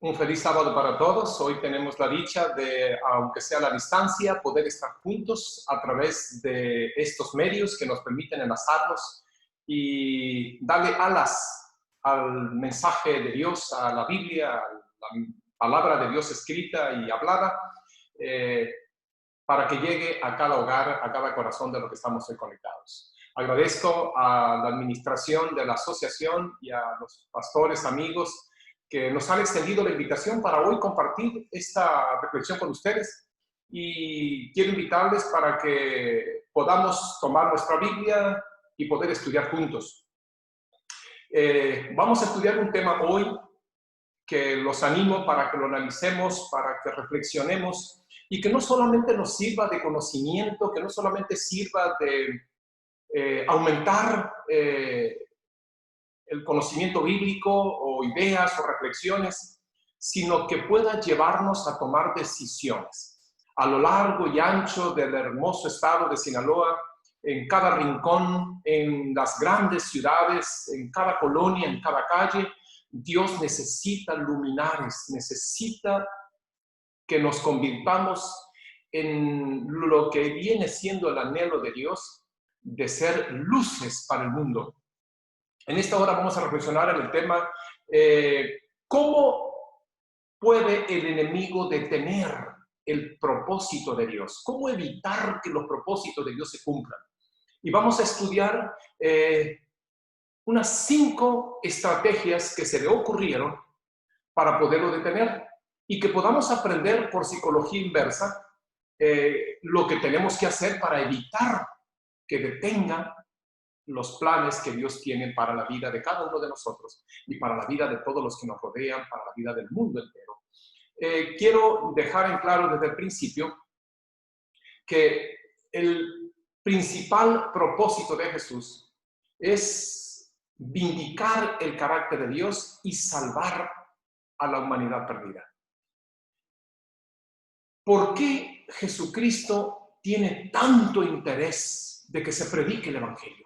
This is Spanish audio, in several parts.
Un feliz sábado para todos. Hoy tenemos la dicha de, aunque sea a la distancia, poder estar juntos a través de estos medios que nos permiten enlazarnos y darle alas al mensaje de Dios, a la Biblia, a la palabra de Dios escrita y hablada, para que llegue a cada hogar, a cada corazón de los que estamos hoy conectados. Agradezco a la administración de la asociación y a los pastores, amigos, que nos han extendido la invitación para hoy compartir esta reflexión con ustedes. Y quiero invitarles para que podamos tomar nuestra Biblia y poder estudiar juntos. Vamos a estudiar un tema hoy que los animo para que lo analicemos, para que reflexionemos y que no solamente nos sirva de conocimiento, que no solamente sirva de aumentar el conocimiento bíblico o ideas o reflexiones, sino que pueda llevarnos a tomar decisiones. A lo largo y ancho del hermoso estado de Sinaloa, en cada rincón, en las grandes ciudades, en cada colonia, en cada calle, Dios necesita luminares, necesita que nos convirtamos en lo que viene siendo el anhelo de Dios, de ser luces para el mundo. En esta hora vamos a reflexionar en el tema, ¿cómo puede el enemigo detener el propósito de Dios? ¿Cómo evitar que los propósitos de Dios se cumplan? Y vamos a estudiar unas 5 estrategias que se le ocurrieron para poderlo detener y que podamos aprender por psicología inversa lo que tenemos que hacer para evitar que detenga los planes que Dios tiene para la vida de cada uno de nosotros y para la vida de todos los que nos rodean, para la vida del mundo entero. Quiero dejar en claro desde el principio que el principal propósito de Jesús es vindicar el carácter de Dios y salvar a la humanidad perdida. ¿Por qué Jesucristo tiene tanto interés de que se predique el Evangelio?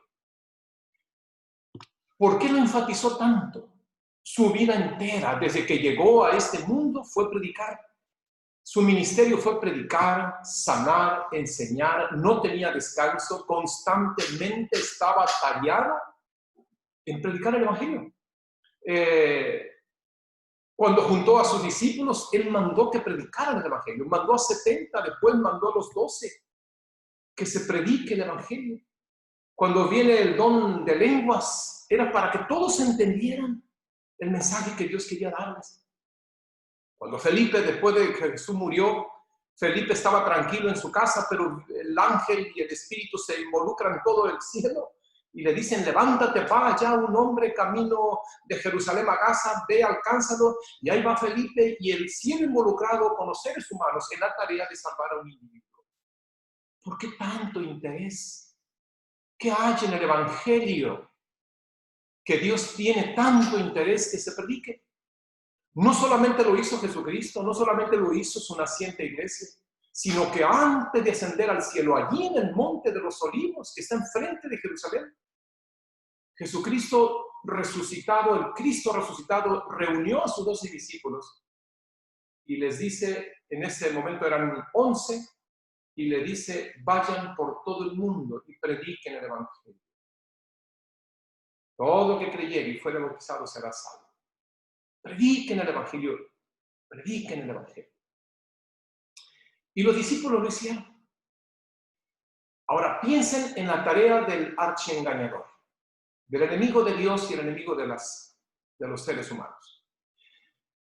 ¿Por qué lo enfatizó tanto? Su vida entera, desde que llegó a este mundo, fue predicar. Su ministerio fue predicar, sanar, enseñar, no tenía descanso, constantemente estaba atareado en predicar el Evangelio. Cuando juntó a sus discípulos, él mandó que predicaran el Evangelio. Mandó a 70, después mandó a los 12 que se predique el Evangelio. Cuando viene el don de lenguas, era para que todos entendieran el mensaje que Dios quería darles. Cuando Felipe, después de que Jesús murió, Felipe estaba tranquilo en su casa, pero el ángel y el espíritu se involucran en todo el cielo y le dicen: levántate, va allá un hombre camino de Jerusalén a Gaza, ve, alcánzalo. Y ahí va Felipe y el cielo involucrado con los seres humanos en la tarea de salvar a un individuo. ¿Por qué tanto interés? ¿Qué hay en el Evangelio que Dios tiene tanto interés que se predique? No solamente lo hizo Jesucristo, no solamente lo hizo su naciente iglesia, sino que antes de ascender al cielo, allí en el monte de los olivos, que está enfrente de Jerusalén, Jesucristo resucitado, el Cristo resucitado, reunió a sus 12 discípulos y les dice, en ese momento eran 11, y le dice: vayan por todo el mundo y prediquen el Evangelio. Todo que creyere y fuere bautizado será salvo. Prediquen el Evangelio, prediquen el Evangelio. Y los discípulos lo hicieron. Ahora piensen en la tarea del archiengañador, del enemigo de Dios y el enemigo de los seres humanos.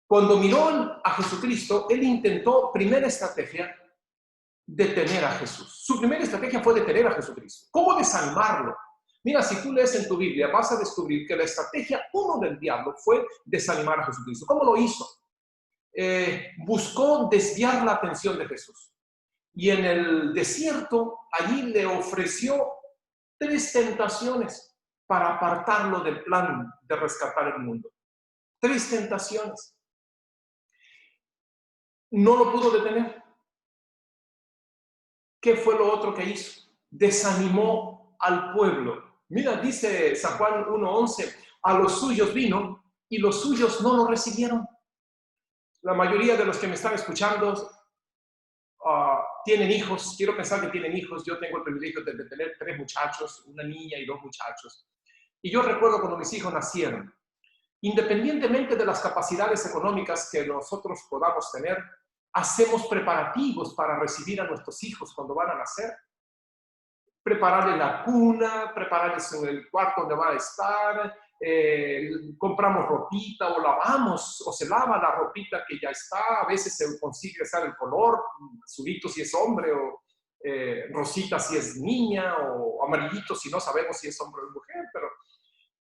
Cuando miró a Jesucristo, él intentó, primera estrategia, detener a Jesús. Su primera estrategia fue detener a Jesucristo. ¿Cómo desanimarlo? Mira, si tú lees en tu Biblia, vas a descubrir que la estrategia 1 del diablo fue desanimar a Jesucristo. ¿Cómo lo hizo? Buscó desviar la atención de Jesús. Y en el desierto, allí le ofreció 3 tentaciones para apartarlo del plan de rescatar el mundo. 3 tentaciones. No lo pudo detener. ¿Qué fue lo otro que hizo? Desanimó al pueblo. Mira, dice San Juan 1:11, a los suyos vino y los suyos no lo recibieron. La mayoría de los que me están escuchando tienen hijos. Quiero pensar que tienen hijos. Yo tengo el privilegio de tener 3 muchachos, una niña y 2 muchachos. Y yo recuerdo cuando mis hijos nacieron, independientemente de las capacidades económicas que nosotros podamos tener, hacemos preparativos para recibir a nuestros hijos cuando van a nacer. Prepararles la cuna, prepararles en el cuarto donde van a estar, compramos ropita o lavamos o se lava la ropita que ya está, a veces se consigue hacer el color, azulito si es hombre o rosita si es niña o amarillito si no sabemos si es hombre o mujer, pero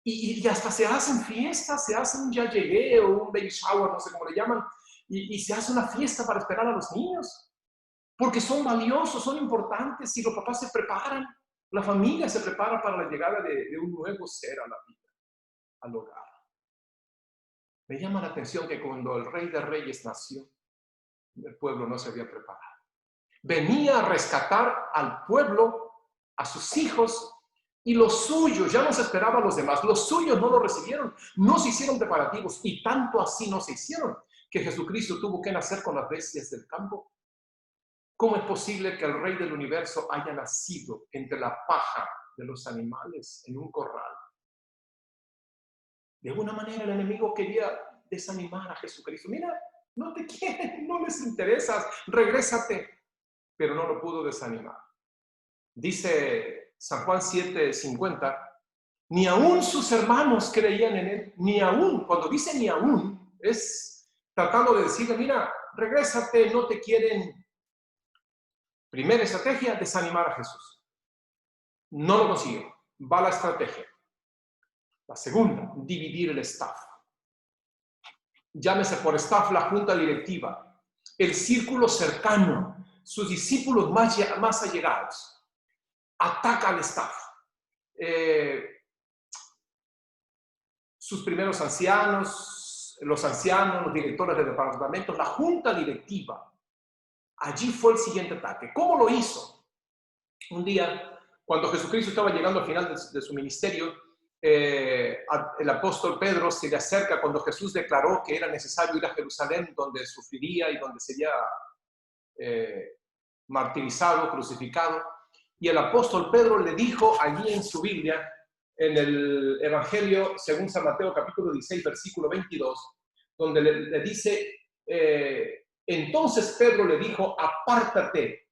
y hasta se hacen fiestas, se hace un ya llegué o un baby shower, no sé cómo le llaman, y se hace una fiesta para esperar a los niños, porque son valiosos, son importantes, y los papás se preparan, la familia se prepara para la llegada de un nuevo ser a la vida, al hogar. Me llama la atención que cuando el Rey de Reyes nació, el pueblo no se había preparado. Venía a rescatar al pueblo, a sus hijos, y los suyos, ya no se esperaba a los demás, los suyos no lo recibieron, no se hicieron preparativos, y tanto así no se hicieron, que Jesucristo tuvo que nacer con las bestias del campo. ¿Cómo es posible que el Rey del Universo haya nacido entre la paja de los animales en un corral? De alguna manera el enemigo quería desanimar a Jesucristo. Mira, no te quieren, no les interesas, regrésate. Pero no lo pudo desanimar. Dice San Juan 7:50, ni aún sus hermanos creían en él, ni aún, cuando dice ni aún, es tratando de decirle, mira, regrésate, no te quieren. Primera estrategia, desanimar a Jesús. No lo consiguió. Va la estrategia. La segunda, dividir el staff. Llámese por staff la junta directiva, el círculo cercano, sus discípulos más allegados. Ataca al staff. Sus primeros ancianos, los directores de departamentos, la junta directiva. Allí fue el siguiente ataque. ¿Cómo lo hizo? Un día, cuando Jesucristo estaba llegando al final de su ministerio, el apóstol Pedro se le acerca cuando Jesús declaró que era necesario ir a Jerusalén, donde sufriría y donde sería martirizado, crucificado. Y el apóstol Pedro le dijo allí en su Biblia, en el Evangelio según San Mateo capítulo 16, versículo 22, donde le dice, entonces Pedro le dijo, apártate.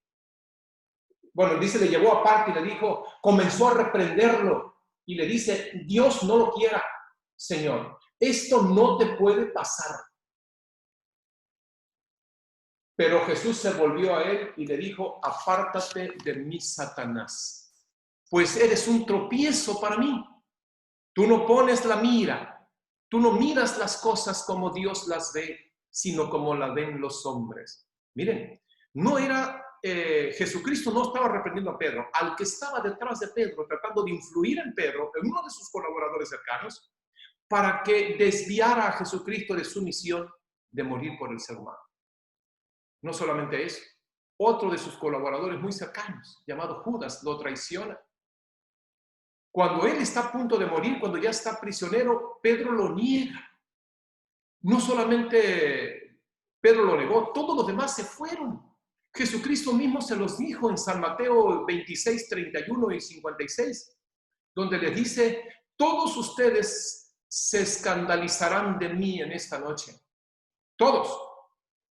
Bueno, dice, le llevó aparte y le dijo, comenzó a reprenderlo y le dice, Dios no lo quiera, Señor, esto no te puede pasar. Pero Jesús se volvió a él y le dijo, apártate de mí, Satanás, pues eres un tropiezo para mí. Tú no pones la mira, tú no miras las cosas como Dios las ve, sino como las ven los hombres. Miren, no era, Jesucristo no estaba reprendiendo a Pedro, al que estaba detrás de Pedro, tratando de influir en Pedro, en uno de sus colaboradores cercanos, para que desviara a Jesucristo de su misión de morir por el ser humano. No solamente eso, otro de sus colaboradores muy cercanos, llamado Judas, lo traiciona. Cuando él está a punto de morir, cuando ya está prisionero, Pedro lo niega. No solamente Pedro lo negó, todos los demás se fueron. Jesucristo mismo se los dijo en San Mateo 26, 31 y 56, donde les dice, todos ustedes se escandalizarán de mí en esta noche. Todos.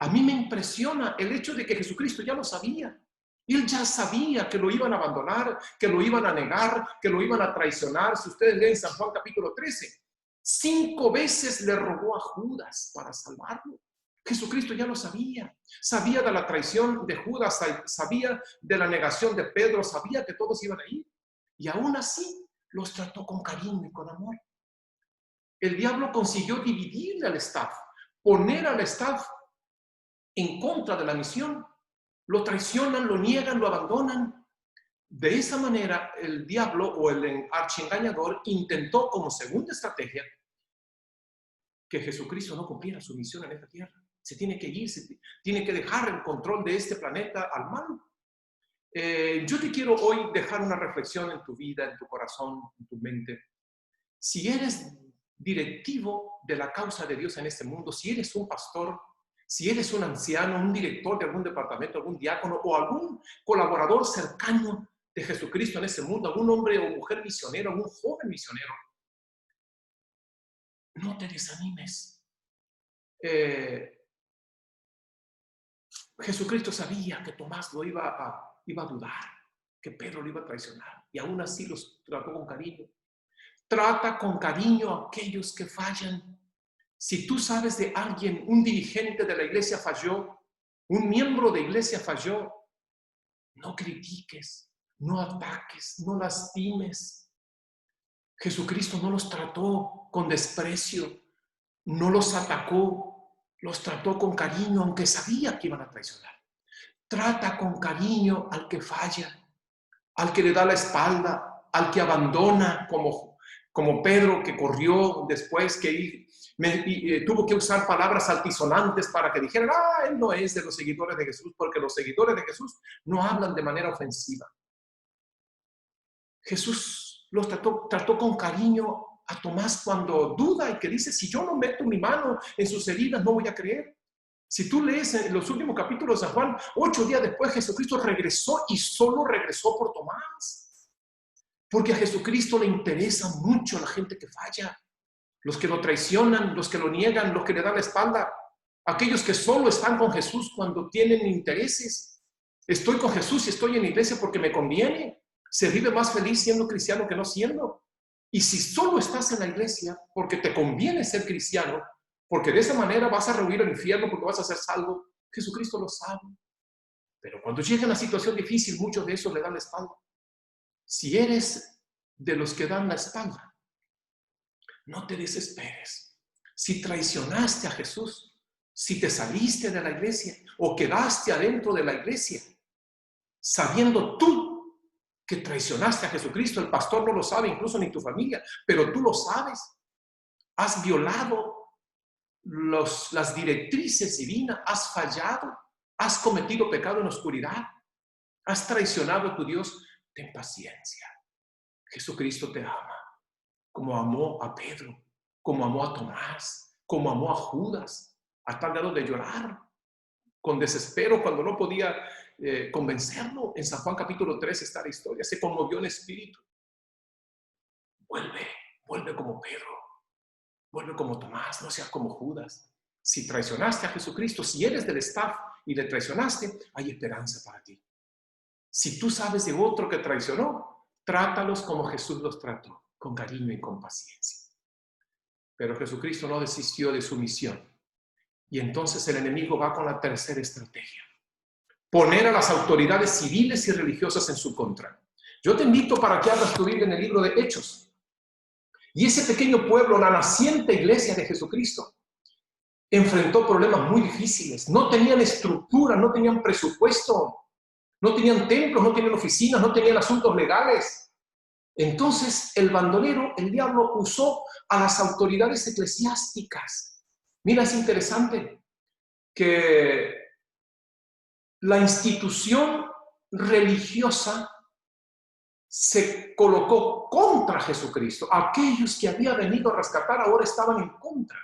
A mí me impresiona el hecho de que Jesucristo ya lo sabía. Él ya sabía que lo iban a abandonar, que lo iban a negar, que lo iban a traicionar. Si ustedes leen San Juan capítulo 13, 5 veces le rogó a Judas para salvarlo. Jesucristo ya lo sabía. Sabía de la traición de Judas, sabía de la negación de Pedro, sabía que todos iban a ir. Y aún así los trató con cariño y con amor. El diablo consiguió dividirle al staff, poner al staff en contra de la misión. Lo traicionan, lo niegan, lo abandonan. De esa manera, el diablo o el archiengañador intentó como segunda estrategia que Jesucristo no cumpliera su misión en esta tierra. Se tiene que ir, se tiene que dejar el control de este planeta al mal. Yo te quiero hoy dejar una reflexión en tu vida, en tu corazón, en tu mente. Si eres directivo de la causa de Dios en este mundo, si eres un pastor, Si eres un anciano, un director de algún departamento, algún diácono o algún colaborador cercano de Jesucristo en ese mundo, algún hombre o mujer misionero, algún joven misionero, no te desanimes. Jesucristo sabía que Tomás lo iba a dudar, que Pedro lo iba a traicionar, y aún así los trató con cariño. Trata con cariño a aquellos que fallan. Si tú sabes de alguien, un dirigente de la iglesia falló, un miembro de iglesia falló, no critiques, no ataques, no lastimes. Jesucristo no los trató con desprecio, no los atacó, los trató con cariño, aunque sabía que iban a traicionar. Trata con cariño al que falla, al que le da la espalda, al que abandona, como Pedro, que corrió después, que tuvo que usar palabras altisonantes para que dijeran, él no es de los seguidores de Jesús, porque los seguidores de Jesús no hablan de manera ofensiva. Jesús los trató con cariño a Tomás cuando duda y que dice, si yo no meto mi mano en sus heridas, no voy a creer. Si tú lees en los últimos capítulos de San Juan, 8 días después Jesucristo regresó y solo regresó por Tomás. Porque a Jesucristo le interesa mucho la gente que falla, los que lo traicionan, los que lo niegan, los que le dan la espalda, aquellos que solo están con Jesús cuando tienen intereses. Estoy con Jesús y estoy en la iglesia porque me conviene. Se vive más feliz siendo cristiano que no siendo. Y si solo estás en la iglesia porque te conviene ser cristiano, porque de esa manera vas a rehuir el infierno porque vas a ser salvo, Jesucristo lo sabe. Pero cuando llega una situación difícil, muchos de esos le dan la espalda. Si eres de los que dan la espalda, no te desesperes. Si traicionaste a Jesús, si te saliste de la iglesia o quedaste adentro de la iglesia, sabiendo tú que traicionaste a Jesucristo, el pastor no lo sabe, incluso ni tu familia, pero tú lo sabes. Has violado las directrices divinas, has fallado, has cometido pecado en oscuridad, has traicionado a tu Dios. Ten paciencia. Jesucristo te ama, como amó a Pedro, como amó a Tomás, como amó a Judas, a tal grado de llorar con desespero cuando no podía convencerlo. En San Juan capítulo 3 está la historia, se conmovió en espíritu. Vuelve como Pedro, vuelve como Tomás, no seas como Judas. Si traicionaste a Jesucristo, si eres del staff y le traicionaste, hay esperanza para ti. Si tú sabes de otro que traicionó, trátalos como Jesús los trató, con cariño y con paciencia. Pero Jesucristo no desistió de su misión. Y entonces el enemigo va con la tercera estrategia: poner a las autoridades civiles y religiosas en su contra. Yo te invito para que abras tu Biblia en el libro de Hechos. Y ese pequeño pueblo, la naciente iglesia de Jesucristo, enfrentó problemas muy difíciles. No tenían estructura, no tenían presupuesto, no tenían templos, no tenían oficinas, no tenían asuntos legales. Entonces el bandolero, el diablo, usó a las autoridades eclesiásticas. Mira, es interesante que la institución religiosa se colocó contra Jesucristo. Aquellos que había venido a rescatar ahora estaban en contra.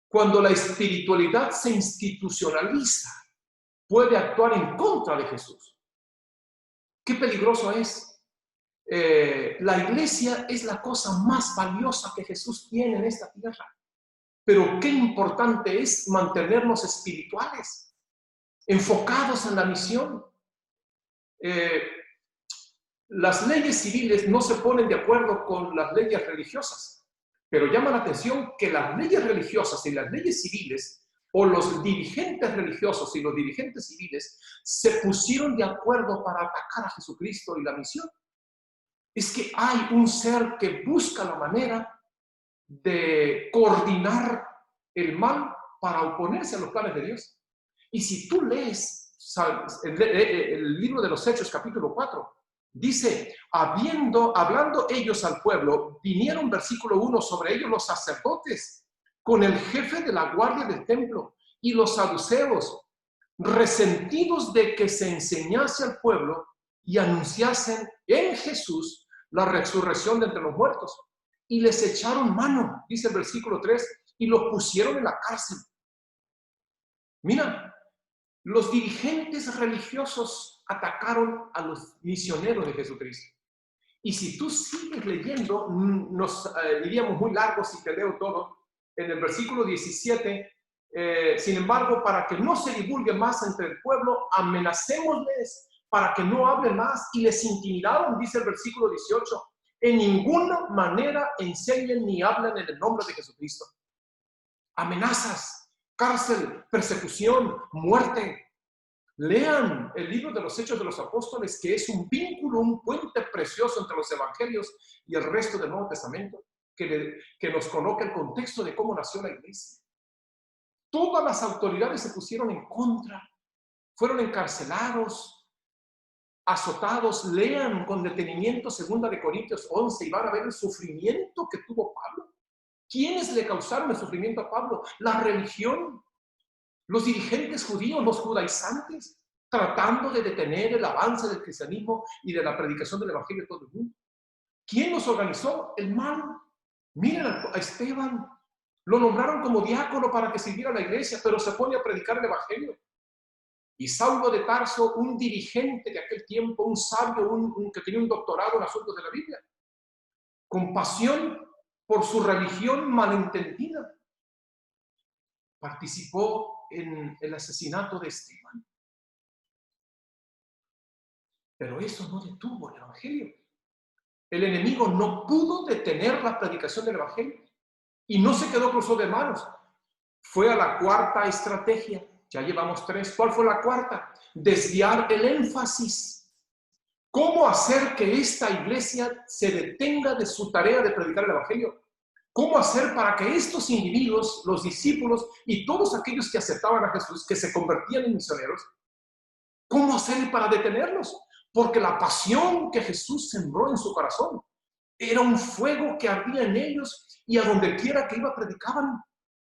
Cuando la espiritualidad se institucionaliza, puede actuar en contra de Jesús. Qué peligroso es. La iglesia es la cosa más valiosa que Jesús tiene en esta tierra. Pero qué importante es mantenernos espirituales, enfocados en la misión. Las leyes civiles no se ponen de acuerdo con las leyes religiosas, pero llama la atención que las leyes religiosas y las leyes civiles, o los dirigentes religiosos y los dirigentes civiles, se pusieron de acuerdo para atacar a Jesucristo y la misión. Es que hay un ser que busca la manera de coordinar el mal para oponerse a los planes de Dios. Y si tú lees el libro de los Hechos, capítulo 4, dice, hablando ellos al pueblo, vinieron, versículo 1, sobre ellos los sacerdotes, con el jefe de la guardia del templo y los saduceos, resentidos de que se enseñase al pueblo y anunciasen en Jesús la resurrección de entre los muertos. Y les echaron mano, dice el versículo 3, y los pusieron en la cárcel. Mira, los dirigentes religiosos atacaron a los misioneros de Jesucristo. Y si tú sigues leyendo, nos iríamos muy largos si te leo todo. En el versículo 17, sin embargo, para que no se divulgue más entre el pueblo, amenacémosles para que no hablen más, y les intimidaron, dice el versículo 18, en ninguna manera enseñen ni hablen en el nombre de Jesucristo. Amenazas, cárcel, persecución, muerte. Lean el libro de los Hechos de los Apóstoles, que es un vínculo, un puente precioso entre los evangelios y el resto del Nuevo Testamento, que nos coloca el contexto de cómo nació la iglesia. Todas las autoridades se pusieron en contra, fueron encarcelados, azotados. Lean con detenimiento 2 de Corintios 11 y van a ver el sufrimiento que tuvo Pablo. ¿Quiénes le causaron el sufrimiento a Pablo? La religión. Los dirigentes judíos, los judaizantes, tratando de detener el avance del cristianismo y de la predicación del evangelio a todo el mundo. ¿Quién los organizó? El mal. Miren a Esteban, lo nombraron como diácono para que sirviera a la iglesia, pero se pone a predicar el evangelio. Y Saulo de Tarso, un dirigente de aquel tiempo, un sabio, que tenía un doctorado en asuntos de la Biblia, con pasión por su religión malentendida, participó en el asesinato de Esteban. Pero eso no detuvo el evangelio. El enemigo no pudo detener la predicación del evangelio y no se quedó cruzado de manos. Fue a la cuarta estrategia. Ya llevamos 3. ¿Cuál fue la cuarta? Desviar el énfasis. ¿Cómo hacer que esta iglesia se detenga de su tarea de predicar el evangelio? ¿Cómo hacer para que estos individuos, los discípulos y todos aquellos que aceptaban a Jesús, que se convertían en misioneros, cómo hacer para detenerlos? Porque la pasión que Jesús sembró en su corazón era un fuego que ardía en ellos, y a donde quiera que iba predicaban,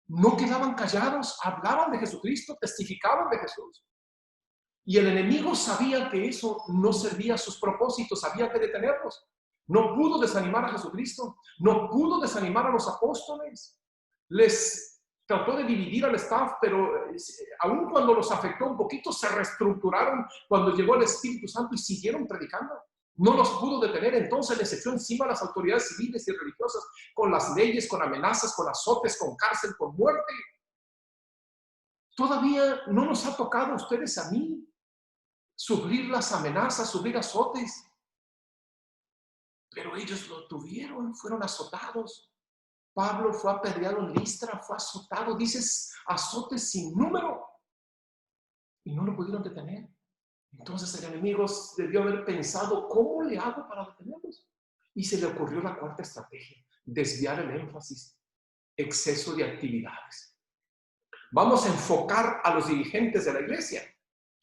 no quedaban callados, hablaban de Jesucristo, testificaban de Jesús. Y el enemigo sabía que eso no servía a sus propósitos, había que detenerlos. No pudo desanimar a Jesucristo, no pudo desanimar a los apóstoles. Les trató de dividir al staff, pero aun cuando los afectó un poquito, se reestructuraron cuando llegó el Espíritu Santo y siguieron predicando. No los pudo detener, entonces les echó encima a las autoridades civiles y religiosas con las leyes, con amenazas, con azotes, con cárcel, con muerte. Todavía no nos ha tocado a ustedes, a mí, sufrir las amenazas, sufrir azotes. Pero ellos lo tuvieron, fueron azotados. Pablo fue apedreado en Listra, fue azotado, dices, azotes sin número. Y no lo pudieron detener. Entonces el enemigo debió haber pensado, ¿cómo le hago para detenerlos? Y se le ocurrió la cuarta estrategia, desviar el énfasis, exceso de actividades. Vamos a enfocar a los dirigentes de la iglesia,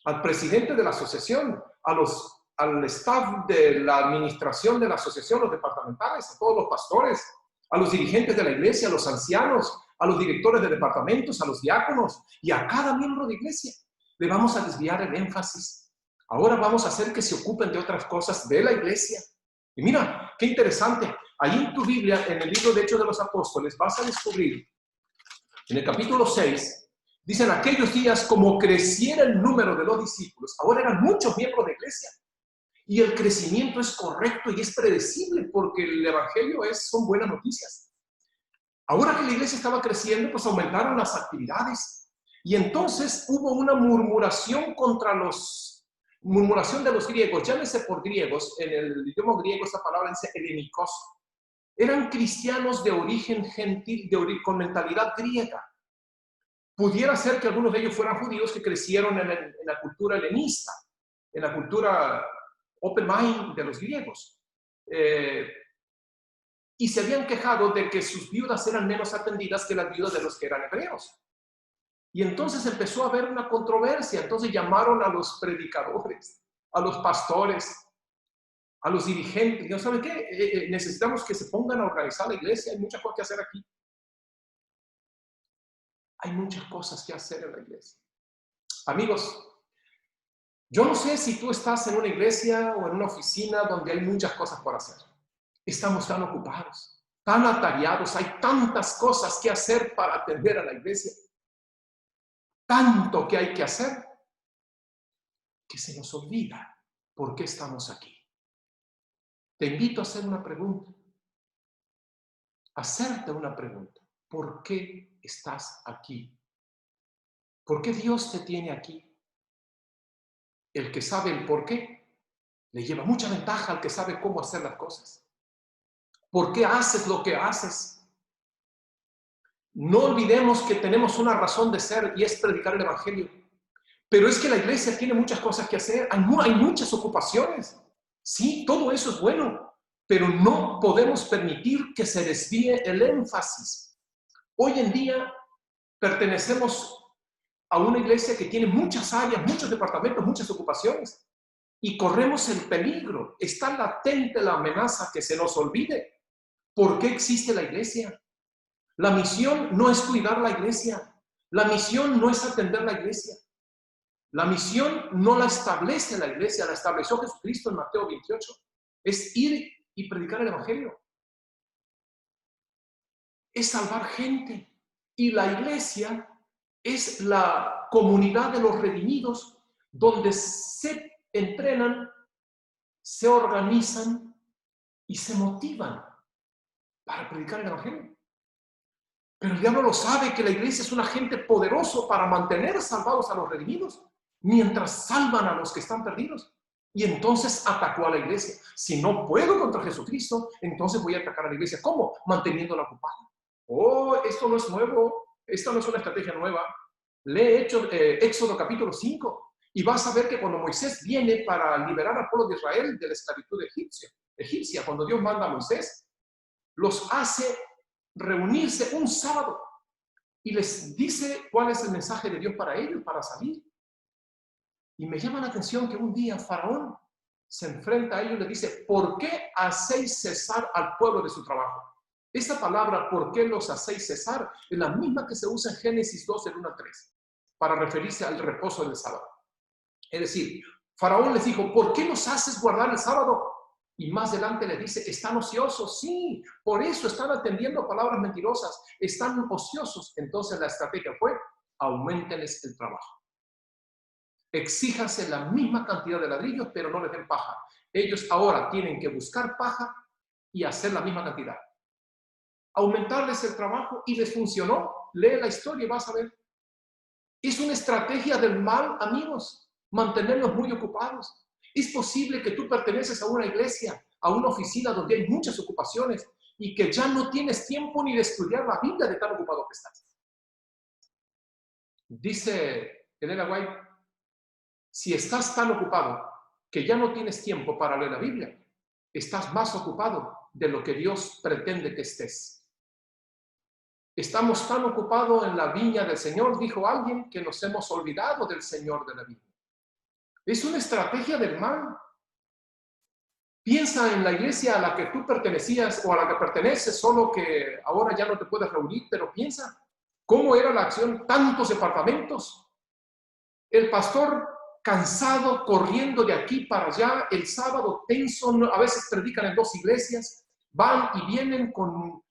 al presidente de la asociación, al staff de la administración de la asociación, los departamentales, a todos los pastores, a los dirigentes de la iglesia, a los ancianos, a los directores de departamentos, a los diáconos y a cada miembro de iglesia. Le vamos a desviar el énfasis. Ahora vamos a hacer que se ocupen de otras cosas de la iglesia. Y mira, qué interesante. Ahí en tu Biblia, en el libro de Hechos de los Apóstoles, vas a descubrir, en el capítulo 6, dicen aquellos días como creciera el número de los discípulos. Ahora eran muchos miembros de iglesia. Y el crecimiento es correcto y es predecible porque el evangelio son buenas noticias. Ahora que la iglesia estaba creciendo, pues aumentaron las actividades. Y entonces hubo una murmuración murmuración de los griegos. Llámese por griegos, en el idioma griego esa palabra dice helenikos. Eran cristianos de origen gentil, con mentalidad griega. Pudiera ser que algunos de ellos fueran judíos que crecieron en la cultura helenista, en la cultura open mind de los griegos, y se habían quejado de que sus viudas eran menos atendidas que las viudas de los que eran hebreos. Y entonces empezó a haber una controversia. Entonces llamaron a los predicadores, a los pastores, a los dirigentes. ¿No saben qué? Necesitamos que se pongan a organizar la iglesia. Hay muchas cosas que hacer aquí. Hay muchas cosas que hacer en la iglesia. Amigos, yo no sé si tú estás en una iglesia o en una oficina donde hay muchas cosas por hacer. Estamos tan ocupados, tan atareados, hay tantas cosas que hacer para atender a la iglesia. tanto que hay que hacer, que se nos olvida por qué estamos aquí. Te invito a hacer una pregunta, hacerte una pregunta. ¿Por qué estás aquí? ¿Por qué Dios te tiene aquí? El que sabe el por qué le lleva mucha ventaja al que sabe cómo hacer las cosas. ¿Por qué haces lo que haces? No olvidemos que tenemos una razón de ser y es predicar el Evangelio. Pero es que la iglesia tiene muchas cosas que hacer, hay muchas ocupaciones. Sí, todo eso es bueno, pero no podemos permitir que se desvíe el énfasis. Hoy en día pertenecemos a una iglesia que tiene muchas áreas, muchos departamentos, muchas ocupaciones. Y corremos el peligro, está latente la amenaza que se nos olvide. ¿Por qué existe la iglesia? La misión no es cuidar la iglesia, la misión no es atender la iglesia. La misión no la establece la iglesia, la estableció Jesucristo en Mateo 28. Es ir y predicar el Evangelio. Es salvar gente. Y la iglesia es la comunidad de los redimidos donde se entrenan, se organizan y se motivan para predicar el Evangelio. Pero el diablo lo sabe que la iglesia es un agente poderoso para mantener salvados a los redimidos, mientras salvan a los que están perdidos. Y entonces atacó a la iglesia. Si no puedo contra Jesucristo, entonces voy a atacar a la iglesia. ¿Cómo? Manteniéndola ocupada. Oh, esto no es nuevo. Esta no es una estrategia nueva. Lee Éxodo capítulo 5 y vas a ver que cuando Moisés viene para liberar al pueblo de Israel de la esclavitud egipcia, cuando Dios manda a Moisés, los hace reunirse un sábado y les dice cuál es el mensaje de Dios para ellos, para salir. Y me llama la atención que un día Faraón se enfrenta a ellos y le dice, ¿por qué hacéis cesar al pueblo de su trabajo? Esa palabra, ¿por qué los hacéis cesar? Es la misma que se usa en Génesis 2, del 1 al 3, para referirse al reposo del sábado. Es decir, Faraón les dijo, ¿por qué nos haces guardar el sábado? Y más adelante le dice, ¿están ociosos? Sí, por eso están atendiendo palabras mentirosas, están ociosos. Entonces la estrategia fue, auméntenles el trabajo. Exíjanse la misma cantidad de ladrillos, pero no les den paja. Ellos ahora tienen que buscar paja y hacer la misma cantidad. Aumentarles el trabajo y les funcionó. Lee la historia y vas a ver. Es una estrategia del mal, amigos, mantenernos muy ocupados. Es posible que tú perteneces a una iglesia, a una oficina donde hay muchas ocupaciones y que ya no tienes tiempo ni de estudiar la Biblia de tan ocupado que estás. Dice Elena White, si estás tan ocupado que ya no tienes tiempo para leer la Biblia, estás más ocupado de lo que Dios pretende que estés. Estamos tan ocupados en la viña del Señor, dijo alguien, que nos hemos olvidado del Señor de la viña. Es una estrategia del mal. Piensa en la iglesia a la que tú pertenecías o a la que perteneces, solo que ahora ya no te puedes reunir, pero piensa cómo era la acción, tantos departamentos. El pastor cansado, corriendo de aquí para allá, el sábado tenso, a veces predican en 2 iglesias, van y vienen con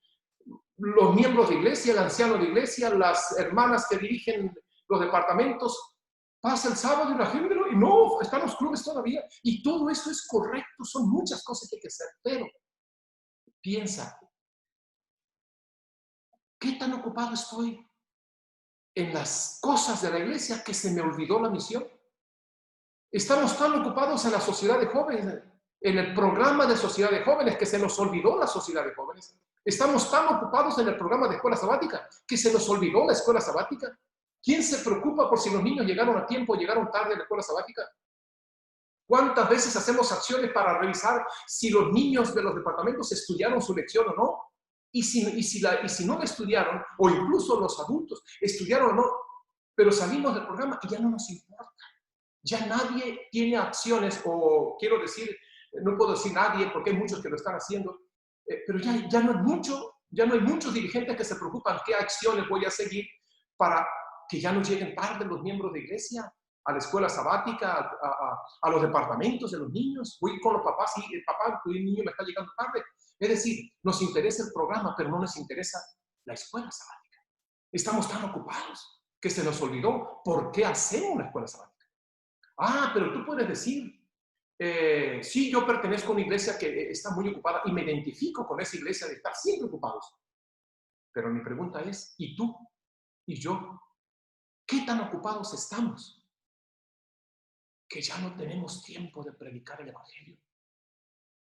los miembros de iglesia, el anciano de iglesia, las hermanas que dirigen los departamentos. Pasa el sábado y la gente y no, están los clubes todavía. Y todo eso es correcto, son muchas cosas que hay que hacer, pero piensa, ¿qué tan ocupado estoy en las cosas de la iglesia que se me olvidó la misión? Estamos tan ocupados en la sociedad de jóvenes, en el programa de sociedad de jóvenes, que se nos olvidó la sociedad de jóvenes. Estamos tan ocupados en el programa de escuela sabática que se nos olvidó la escuela sabática. ¿Quién se preocupa por si los niños llegaron a tiempo o llegaron tarde a la escuela sabática? ¿Cuántas veces hacemos acciones para revisar si los niños de los departamentos estudiaron su lección o no? Y si no la estudiaron, o incluso los adultos estudiaron o no, pero salimos del programa y ya no nos importa. Ya nadie tiene acciones, o quiero decir, no puedo decir nadie porque hay muchos que lo están haciendo, pero ya no hay muchos dirigentes que se preocupan qué acciones voy a seguir para que ya no lleguen tarde los miembros de iglesia a la escuela sabática, a los departamentos de los niños. Voy con los papás y el papá, el niño me está llegando tarde. Es decir, nos interesa el programa, pero no nos interesa la escuela sabática. Estamos tan ocupados. que se nos olvidó por qué hacemos una escuela sabática. Ah, pero tú puedes decir, sí, yo pertenezco a una iglesia que está muy ocupada y me identifico con esa iglesia de estar siempre ocupados. Pero mi pregunta es, ¿y tú y yo? ¿Qué tan ocupados estamos que ya no tenemos tiempo de predicar el evangelio?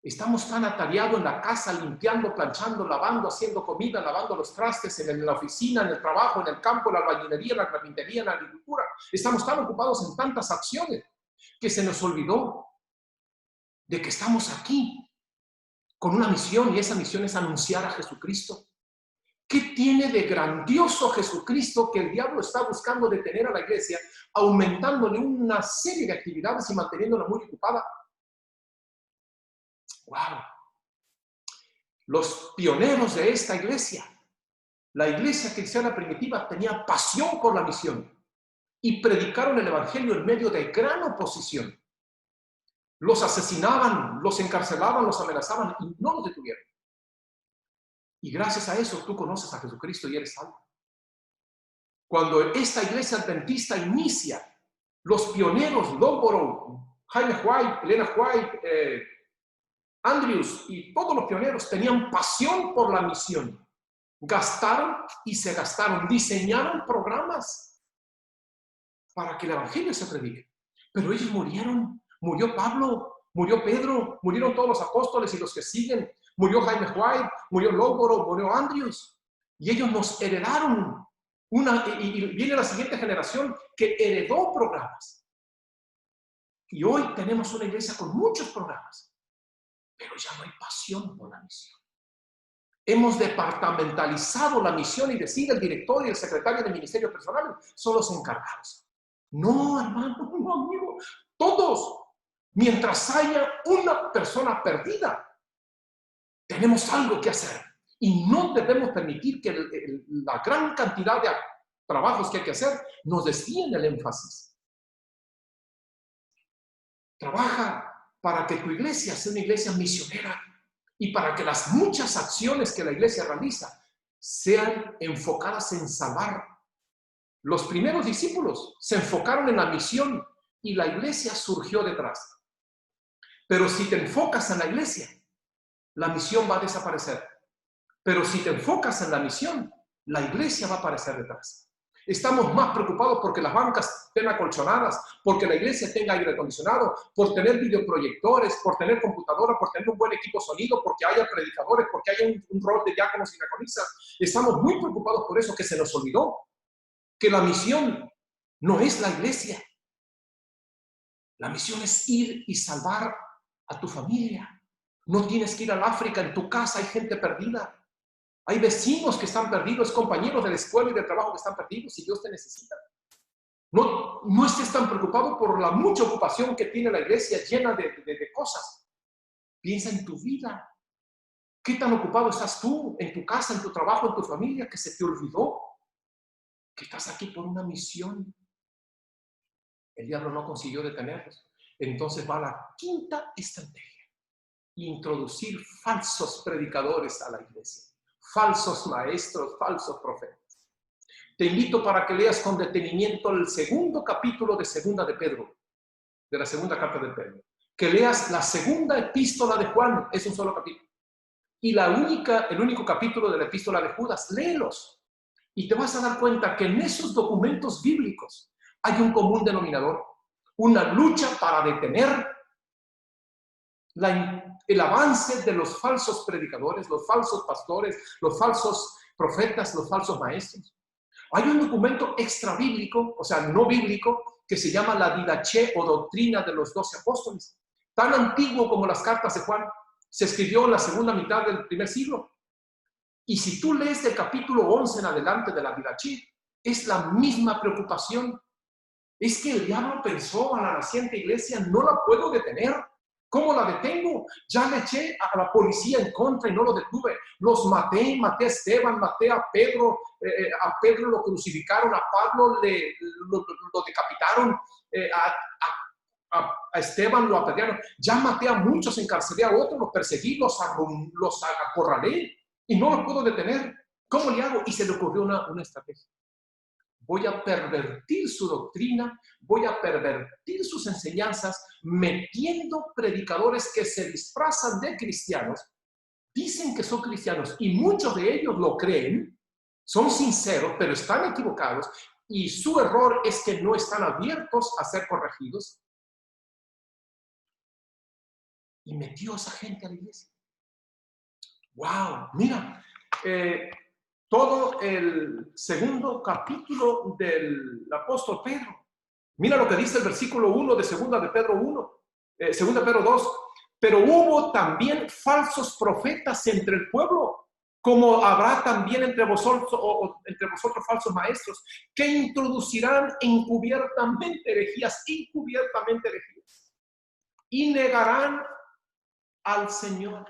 Estamos tan atareados en la casa, limpiando, planchando, lavando, haciendo comida, lavando los trastes, en la oficina, en el trabajo, en el campo, en la albañilería, en la carpintería, en la agricultura. Estamos tan ocupados en tantas acciones que se nos olvidó de que estamos aquí con una misión, y esa misión es anunciar a Jesucristo. ¿Qué tiene de grandioso Jesucristo que el diablo está buscando detener a la iglesia, aumentándole una serie de actividades y manteniéndola muy ocupada? ¡Wow! Los pioneros de esta iglesia, la iglesia cristiana primitiva, tenía pasión por la misión y predicaron el evangelio en medio de gran oposición. Los asesinaban, los encarcelaban, los amenazaban y no los detuvieron. Y gracias a eso tú conoces a Jesucristo y eres salvo. Cuando esta iglesia adventista inicia, los pioneros, Lomborough, Jaime White, Elena White, Andrews y todos los pioneros tenían pasión por la misión. Gastaron y se gastaron, diseñaron programas para que el evangelio se predique. Pero ellos murieron. Murió Pablo, murió Pedro, murieron todos los apóstoles y los que siguen. Murió Jaime White, murió Lomborough, murió Andrews. Y ellos nos heredaron y viene la siguiente generación que heredó programas. Y hoy tenemos una iglesia con muchos programas, pero ya no hay pasión por la misión. Hemos departamentalizado la misión y decide el director y el secretario de ministerio personal son los encargados. No, hermano, no, amigo. Todos, mientras haya una persona perdida, tenemos algo que hacer. Y no debemos permitir que la gran cantidad de trabajos que hay que hacer nos desvíen el énfasis. Trabaja para que tu iglesia sea una iglesia misionera y para que las muchas acciones que la iglesia realiza sean enfocadas en salvar. Los primeros discípulos se enfocaron en la misión y la iglesia surgió detrás. Pero si te enfocas en la iglesia, la misión va a desaparecer. Pero si te enfocas en la misión, la iglesia va a aparecer detrás. Estamos más preocupados porque las bancas estén acolchonadas, porque la iglesia tenga aire acondicionado, por tener videoproyectores, por tener computadoras, por tener un buen equipo sonido, porque haya predicadores, porque haya un rol de diáconos y diaconisas. Estamos muy preocupados por eso, que se nos olvidó que la misión no es la iglesia. La misión es ir y salvar a tu familia. No tienes que ir al África, en tu casa hay gente perdida. Hay vecinos que están perdidos, compañeros de la escuela y de trabajo que están perdidos y Dios te necesita. No estés tan preocupado por la mucha ocupación que tiene la iglesia llena de cosas. Piensa en tu vida. ¿Qué tan ocupado estás tú en tu casa, en tu trabajo, en tu familia, que se te olvidó que estás aquí por una misión? El diablo no consiguió detenerlos. Entonces va a la quinta estrategia: introducir falsos predicadores a la iglesia. Falsos maestros, falsos profetas. Te invito para que leas con detenimiento el segundo capítulo de Segunda de Pedro, de la segunda carta de Pedro. Que leas la segunda epístola de Juan, es un solo capítulo. Y el único capítulo de la epístola de Judas, léelos. Y te vas a dar cuenta que en esos documentos bíblicos hay un común denominador, una lucha para detener el avance de los falsos predicadores, los falsos pastores, los falsos profetas, los falsos maestros. Hay un documento extrabíblico, o sea, no bíblico, que se llama la Didaché o Doctrina de los 12 Apóstoles. Tan antiguo como las cartas de Juan, se escribió en la segunda mitad del primer siglo. Y si tú lees del capítulo 11 en adelante de la Didaché, es la misma preocupación. Es que el diablo pensó a la naciente iglesia, no la puedo detener. ¿Cómo la detengo? Ya le eché a la policía en contra y no lo detuve. Los maté a Esteban, maté a Pedro lo crucificaron, a Pablo lo decapitaron, a Esteban lo apedrearon. Ya maté a muchos, encarcelé a otros, los perseguí, los acorralé y no los puedo detener. ¿Cómo le hago? Y se le ocurrió una estrategia. voy a pervertir su doctrina, voy a pervertir sus enseñanzas, metiendo predicadores que se disfrazan de cristianos, dicen que son cristianos y muchos de ellos lo creen, son sinceros, pero están equivocados y su error es que no están abiertos a ser corregidos. Y metió a esa gente a la iglesia. ¡Wow! Mira, todo el segundo capítulo del apóstol Pedro. Mira lo que dice el versículo 1 de segunda de Pedro 1, segunda de Pedro 2. Pero hubo también falsos profetas entre el pueblo, como habrá también entre vosotros falsos maestros, que introducirán encubiertamente herejías, y negarán al Señor.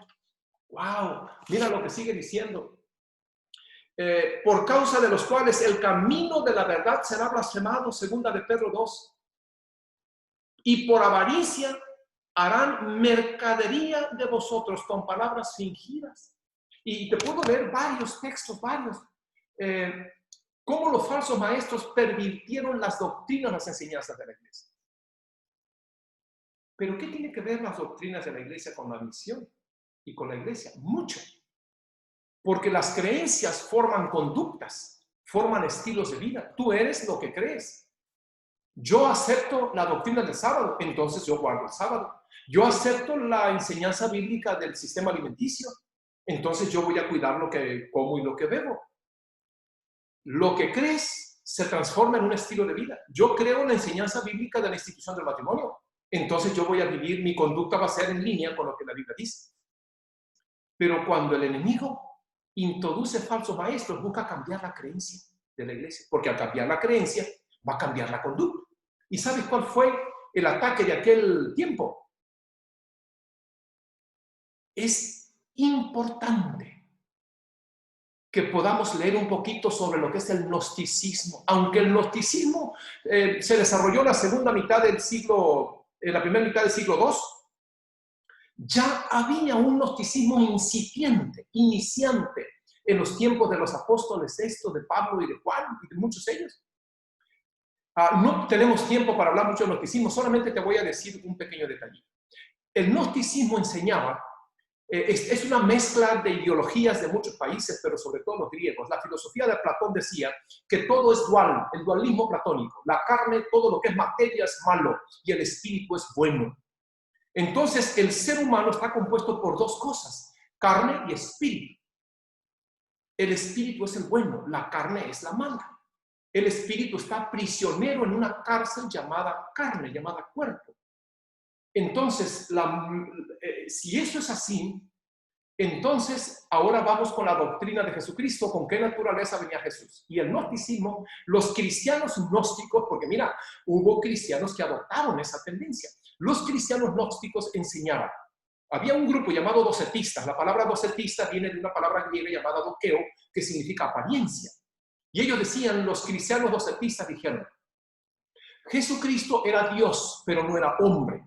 ¡Wow! Mira lo que sigue diciendo. Por causa de los cuales el camino de la verdad será blasfemado, segunda de Pedro 2. Y por avaricia harán mercadería de vosotros con palabras fingidas. Y te puedo leer varios textos, cómo los falsos maestros pervirtieron las doctrinas, las enseñanzas de la iglesia. Pero ¿qué tiene que ver las doctrinas de la iglesia con la misión y con la iglesia? Mucho. Porque las creencias forman conductas, forman estilos de vida. Tú eres lo que crees. Yo acepto la doctrina del sábado, entonces yo guardo el sábado. Yo acepto la enseñanza bíblica del sistema alimenticio, entonces yo voy a cuidar lo que como y lo que bebo. Lo que crees se transforma en un estilo de vida. Yo creo en la enseñanza bíblica de la institución del matrimonio, entonces yo voy a vivir, mi conducta va a ser en línea con lo que la Biblia dice. Pero cuando el enemigo introduce falsos maestros, busca cambiar la creencia de la iglesia, porque al cambiar la creencia va a cambiar la conducta. ¿Y sabes cuál fue el ataque de aquel tiempo? Es importante que podamos leer un poquito sobre lo que es el gnosticismo. Aunque el gnosticismo se desarrolló en la segunda mitad del siglo, en la primera mitad del siglo II, ya había un gnosticismo incipiente, iniciante, en los tiempos de los apóstoles estos, de Pablo y de Juan y de muchos de ellos. No tenemos tiempo para hablar mucho del gnosticismo, solamente te voy a decir un pequeño detalle. El gnosticismo enseñaba, es una mezcla de ideologías de muchos países, pero sobre todo los griegos. La filosofía de Platón decía que todo es dual, el dualismo platónico. La carne, todo lo que es materia es malo y el espíritu es bueno. Entonces, el ser humano está compuesto por dos cosas, carne y espíritu. El espíritu es el bueno, la carne es la mala. El espíritu está prisionero en una cárcel llamada carne, llamada cuerpo. Entonces, si eso es así, entonces ahora vamos con la doctrina de Jesucristo, con qué naturaleza venía Jesús. Y el gnosticismo, los cristianos gnósticos, porque mira, hubo cristianos que adoptaron esa tendencia. Los cristianos gnósticos enseñaban. Había un grupo llamado docetistas. La palabra docetista viene de una palabra griega llamada doqueo, que significa apariencia. Y ellos decían, los cristianos docetistas dijeron, Jesucristo era Dios, pero no era hombre.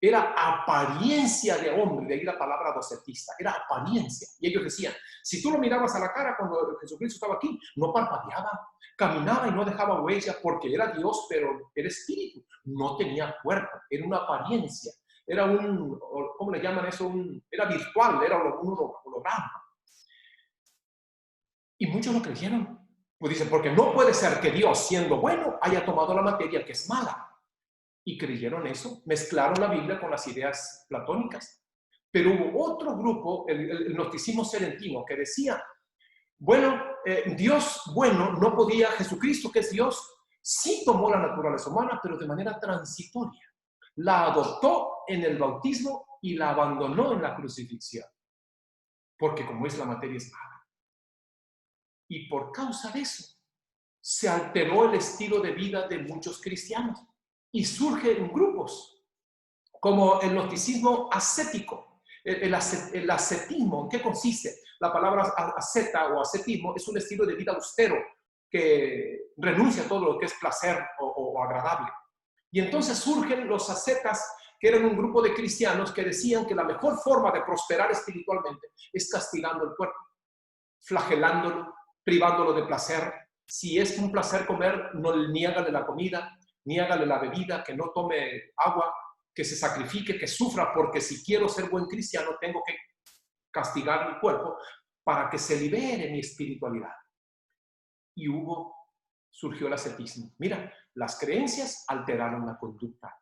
Era apariencia de hombre, de ahí la palabra docetista, era apariencia. Y ellos decían, si tú lo mirabas a la cara cuando Jesucristo estaba aquí, no parpadeaba, caminaba y no dejaba huella porque era Dios, pero era espíritu, no tenía cuerpo, era una apariencia, era un, ¿cómo le llaman eso? Era virtual, era un holograma. Y muchos lo creyeron. Pues dicen, porque no puede ser que Dios, siendo bueno, haya tomado la materia que es mala. Y creyeron eso, mezclaron la Biblia con las ideas platónicas. Pero hubo otro grupo, el gnosticismo serentino, que decía, bueno, Dios bueno no podía, Jesucristo que es Dios, sí tomó la naturaleza humana, pero de manera transitoria. La adoptó en el bautismo y la abandonó en la crucifixión. Porque como es la materia es mala. Y por causa de eso, se alteró el estilo de vida de muchos cristianos. Y surgen grupos, como el gnosticismo ascético. El ascetismo, ¿en qué consiste? La palabra asceta o ascetismo es un estilo de vida austero que renuncia a todo lo que es placer o agradable. Y entonces surgen los ascetas, que eran un grupo de cristianos que decían que la mejor forma de prosperar espiritualmente es castigando el cuerpo, flagelándolo, privándolo de placer, Si es un placer comer, no niégale la comida, niégale la bebida, que no tome agua, que se sacrifique, que sufra, porque si quiero ser buen cristiano tengo que castigar mi cuerpo para que se libere mi espiritualidad. Y surgió el ascetismo. Mira, las creencias alteraron la conducta.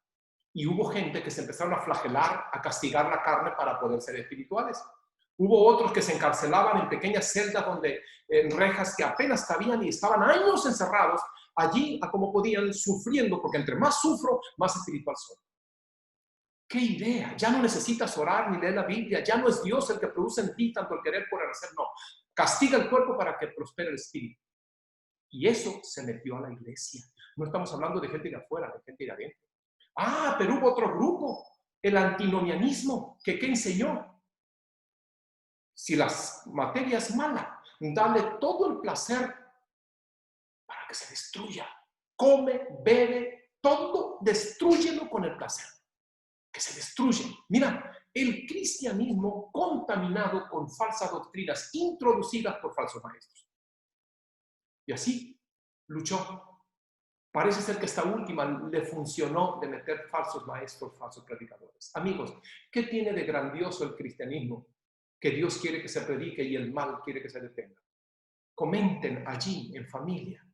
Y hubo gente que se empezaron a flagelar, a castigar la carne para poder ser espirituales. Hubo otros que se encarcelaban en pequeñas celdas donde en rejas que apenas cabían y estaban años encerrados allí a como podían, sufriendo, porque entre más sufro, más espiritual soy. ¡Qué idea! Ya no necesitas orar ni leer la Biblia, ya no es Dios el que produce en ti tanto el querer por el hacer, no. Castiga el cuerpo para que prospere el espíritu. Y eso se metió a la iglesia. No estamos hablando de gente de afuera, de gente de adentro. Ah, pero hubo otro grupo, el antinomianismo, que ¿qué enseñó? Si la materia es mala, dale todo el placer para que se destruya. Come, bebe, todo, destrúyelo con el placer. Que se destruye. Mira, el cristianismo contaminado con falsas doctrinas introducidas por falsos maestros. Y así luchó. Parece ser que esta última le funcionó de meter falsos maestros, falsos predicadores. Amigos, ¿qué tiene de grandioso el cristianismo? Que Dios quiere que se predique y el mal quiere que se detenga. Comenten allí, en familia.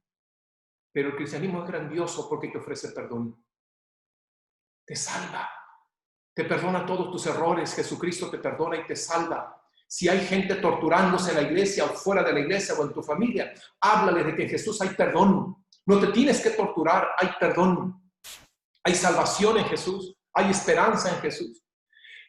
Pero el cristianismo es grandioso porque te ofrece perdón. Te salva. Te perdona todos tus errores. Jesucristo te perdona y te salva. Si hay gente torturándose en la iglesia o fuera de la iglesia o en tu familia, háblale de que en Jesús hay perdón. No te tienes que torturar, hay perdón. Hay salvación en Jesús, hay esperanza en Jesús.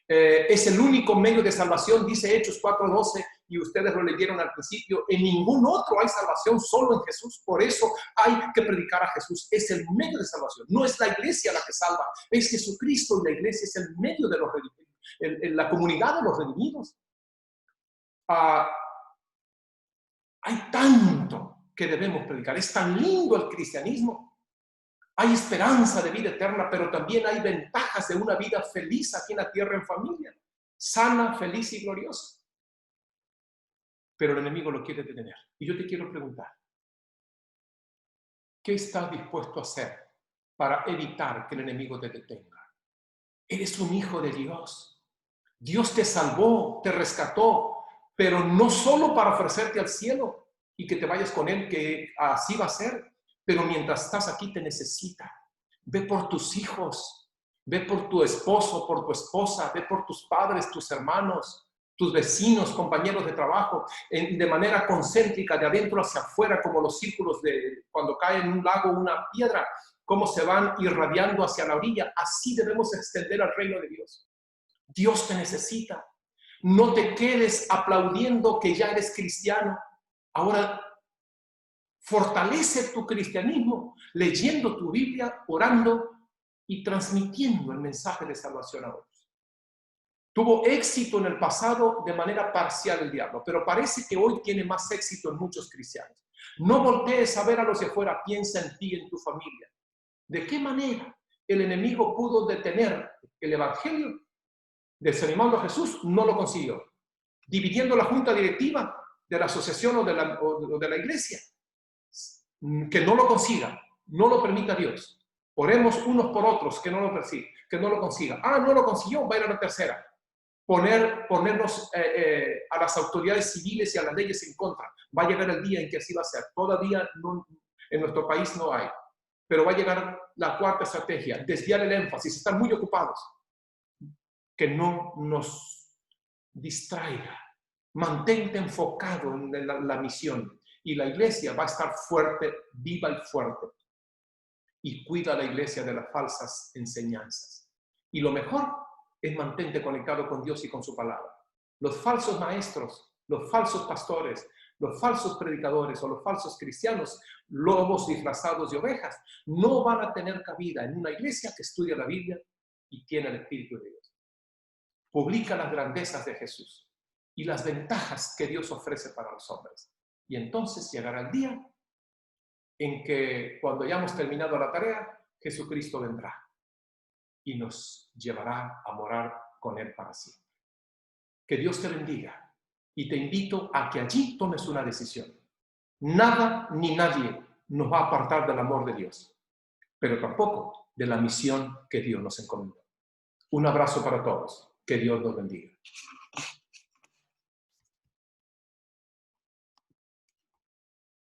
Es el único medio de salvación, dice Hechos 4:12, y ustedes lo leyeron al principio. En ningún otro hay salvación, solo en Jesús. Por eso hay que predicar a Jesús. Es el medio de salvación. No es la iglesia la que salva, es Jesucristo, y la iglesia es el medio de los redimidos, la comunidad de los redimidos. Hay tanto que debemos predicar. Es tan lindo el cristianismo. Hay esperanza de vida eterna, pero también hay ventajas de una vida feliz aquí en la tierra en familia. Sana, feliz y gloriosa. Pero el enemigo lo quiere detener. Y yo te quiero preguntar, ¿qué estás dispuesto a hacer para evitar que el enemigo te detenga? Eres un hijo de Dios. Dios te salvó, te rescató, pero no solo para ofrecerte al cielo y que te vayas con Él, que así va a ser, pero mientras estás aquí te necesita. Ve por tus hijos, ve por tu esposo, por tu esposa, ve por tus padres, tus hermanos, tus vecinos, compañeros de trabajo, de manera concéntrica, de adentro hacia afuera, como los círculos de cuando cae en un lago una piedra, cómo se van irradiando hacia la orilla. Así debemos extender al reino de Dios. Dios te necesita. No te quedes aplaudiendo que ya eres cristiano. Ahora, fortalece tu cristianismo leyendo tu Biblia, orando y transmitiendo el mensaje de salvación a otros. Tuvo éxito en el pasado de manera parcial el diablo, pero parece que hoy tiene más éxito en muchos cristianos. No voltees a ver a los de afuera, piensa en ti y en tu familia. ¿De qué manera el enemigo pudo detener el evangelio? Desanimando a Jesús, no lo consiguió. Dividiendo la junta directiva de la asociación o de la iglesia, que no lo consiga, no lo permita Dios. Oremos unos por otros que no lo persiga, que no lo consiga. Ah, no lo consiguió, va a ir a la tercera. Ponernos a las autoridades civiles y a las leyes en contra. Va a llegar el día en que así va a ser. Todavía no, en nuestro país no hay. Pero va a llegar la cuarta estrategia, desviar el énfasis, estar muy ocupados. Que no nos distraiga. Mantente enfocado en la misión. Y la iglesia va a estar fuerte, viva y fuerte. Y cuida a la iglesia de las falsas enseñanzas. Y lo mejor es mantente conectado con Dios y con su palabra. Los falsos maestros, los falsos pastores, los falsos predicadores o los falsos cristianos, lobos disfrazados de ovejas, no van a tener cabida en una iglesia que estudia la Biblia y tiene el Espíritu de Dios. Publica las grandezas de Jesús y las ventajas que Dios ofrece para los hombres. Y entonces llegará el día en que, cuando hayamos terminado la tarea, Jesucristo vendrá y nos llevará a morar con Él para siempre. Que Dios te bendiga y te invito a que allí tomes una decisión. Nada ni nadie nos va a apartar del amor de Dios, pero tampoco de la misión que Dios nos encomendó. Un abrazo para todos. Que Dios los bendiga.